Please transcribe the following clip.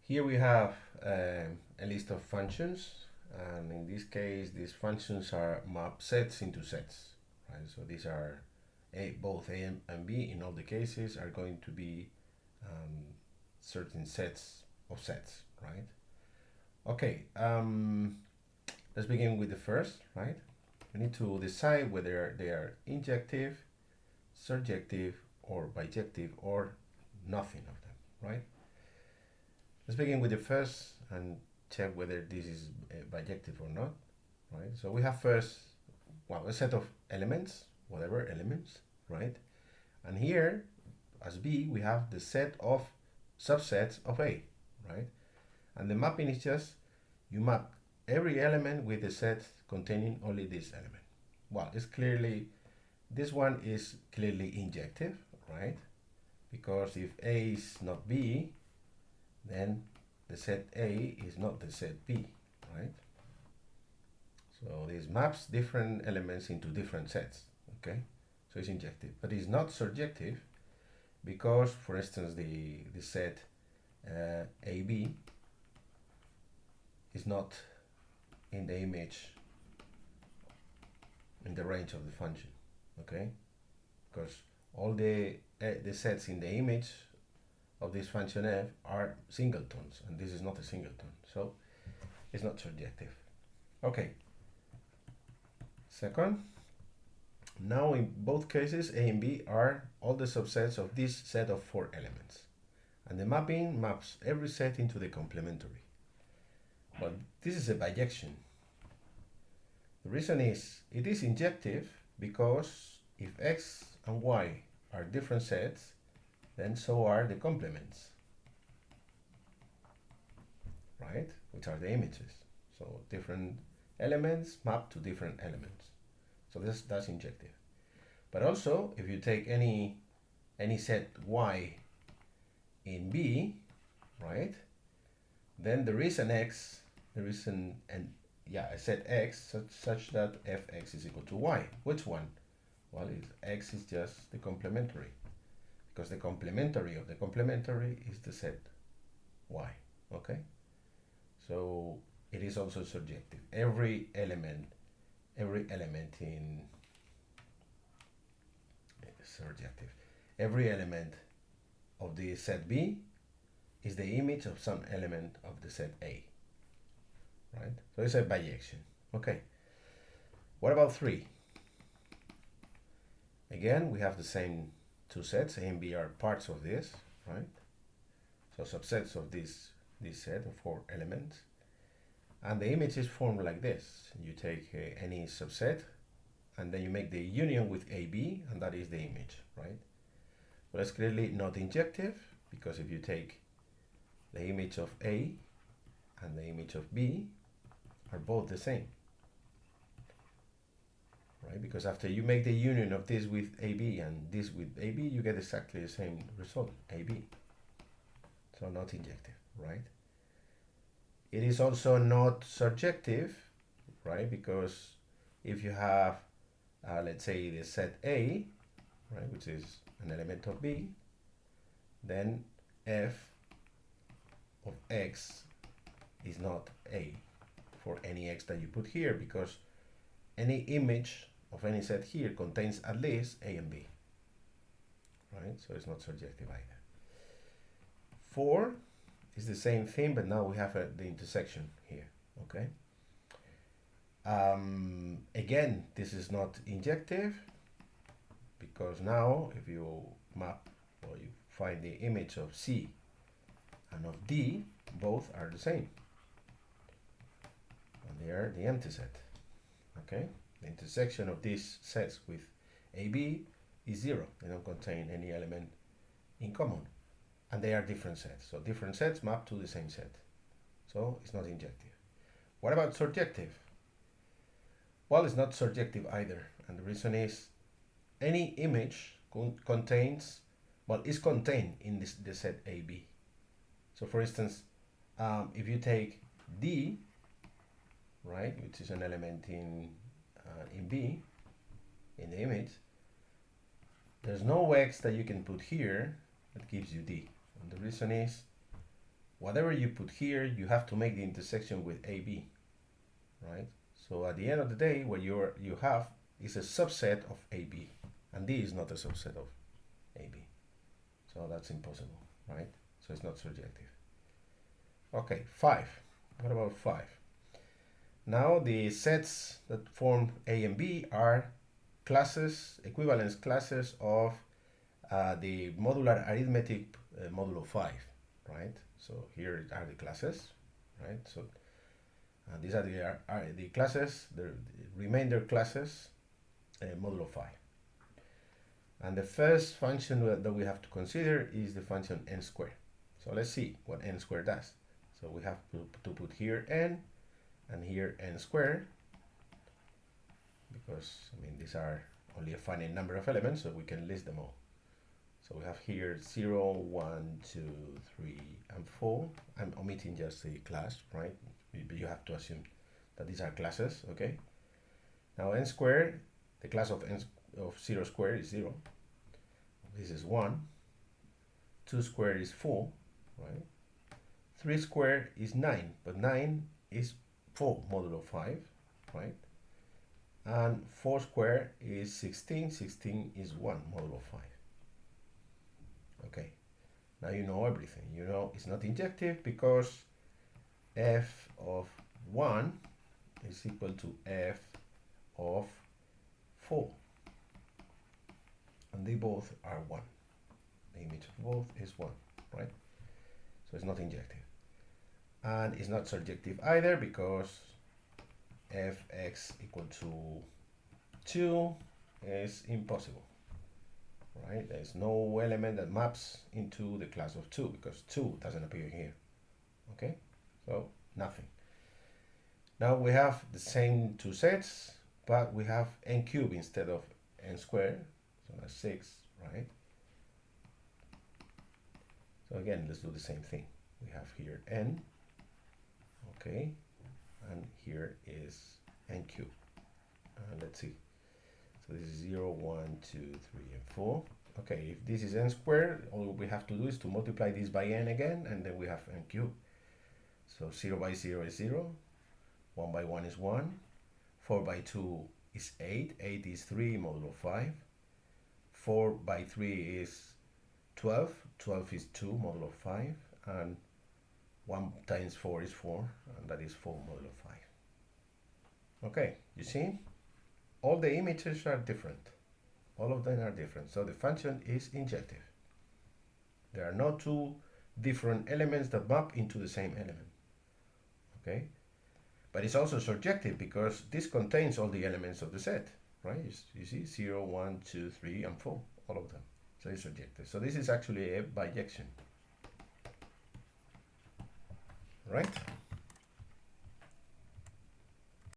Here we have a list of functions, and in this case, these functions are map sets into sets, right? So these are both A and B in all the cases are going to be certain sets of sets, right? Okay, let's begin with the first, right? We need to decide whether they are injective, surjective, or bijective, or nothing of them, right? Let's begin with the first and check whether this is bijective or not, right? So we have first, well, a set of elements, whatever elements, right? And here, as B, we have the set of subsets of A, right? And the mapping is just, you map every element with the set containing only this element. Well, it's clearly, this one is clearly injective, right? Because if A is not B, then the set A is not the set B, right? So this maps different elements into different sets, okay? So it's injective, but it's not surjective because, for instance, the set AB is not in the image in the range of the function, okay? Because all the sets in the image of this function f are singletons, and this is not a singleton, so it's not surjective. Okay. Second, now in both cases A and B are all the subsets of this set of 4 elements, and the mapping maps every set into the complementary. But this is a bijection. The reason is it is injective because if x and y are different sets, then so are the complements, right? Which are the images. So different elements map to different elements. So that's injective. But also, if you take any set y in B, right? Then there is an x, there is a set x such that fx is equal to y. Which one? Well, x is just the complementary, because the complementary of the complementary is the set y, okay? So it is also surjective. Every element in surjective. Every element of the set B is the image of some element of the set A, right? So it's a bijection. Okay. What about 3? Again, we have the same two sets. A and B are parts of this, right? So subsets of this set of 4 elements. And the image is formed like this. You take any subset, and then you make the union with AB, and that is the image, right? But it's clearly not injective, because if you take the image of A and the image of B are both the same, right? Because after you make the union of this with AB and this with AB, you get exactly the same result, AB. So not injective, right? It is also not surjective, right? Because if you have, let's say, the set A, right, which is an element of B, then f of x is not A for any x that you put here, because any image of any set here contains at least A and B, right? So it's not surjective either. 4 is the same thing, but now we have the intersection here, okay? Again, this is not injective, because now if you map or you find the image of C and of D, both are the same, and they are the empty set, okay? The intersection of these sets with AB is 0. They don't contain any element in common, and they are different sets. So different sets map to the same set. So it's not injective. What about surjective? Well, it's not surjective either, and the reason is any image contains, well, is contained in the set AB. So for instance, if you take D, right, which is an element in B, in the image, there's no x that you can put here that gives you D. And the reason is whatever you put here, you have to make the intersection with AB, right? So at the end of the day, what you have is a subset of AB, and D is not a subset of AB. So that's impossible, right? So it's not surjective. Okay, 5. What about 5? Now the sets that form A and B are classes, equivalence classes of the modular arithmetic modulo 5, right? So here are the classes, right? So these are the classes, the remainder classes modulo 5. And the first function that we have to consider is the function n squared. So let's see what n squared does. So we have to put here n and here n squared, because I mean these are only a finite number of elements, so we can list them all. So we have here 0, 1, 2, 3, and 4. I'm omitting just the class, right? But you have to assume that these are classes, okay? Now n squared, the class of 0 squared is 0. This is 1. 2 squared is 4, right? 3 squared is 9, but 9 is 4 modulo 5, right? And 4 squared is 16. 16 is 1 modulo 5. Okay, now you know everything. You know it's not injective because f of 1 is equal to f of 4. And they both are 1. The image of both is 1, right? So it's not injective. And it's not surjective either because fx equal to 2 is impossible, right? There's no element that maps into the class of 2 because 2 doesn't appear here, okay? So nothing. Now we have the same two sets, but we have n cubed instead of n squared, so that's 6, right? So again, let's do the same thing. We have here n, okay, and here is n cubed. Let's see. So this is 0, 1, 2, 3, and 4. Okay, if this is n squared, all we have to do is to multiply this by n again, and then we have n cubed. So 0 by 0 is 0, 1 by 1 is 1, 4 by 2 is 8, 8 is 3 modulo 5, 4 by 3 is 12, 12 is 2 modulo 5, and 1 times 4 is 4, and that is 4 modulo 5. Okay, you see? All the images are different. All of them are different. So the function is injective. There are no two different elements that map into the same element. Okay? But it's also surjective because this contains all the elements of the set, right? You see 0, 1, 2, 3, and 4, all of them. So it's surjective. So this is actually a bijection. Right?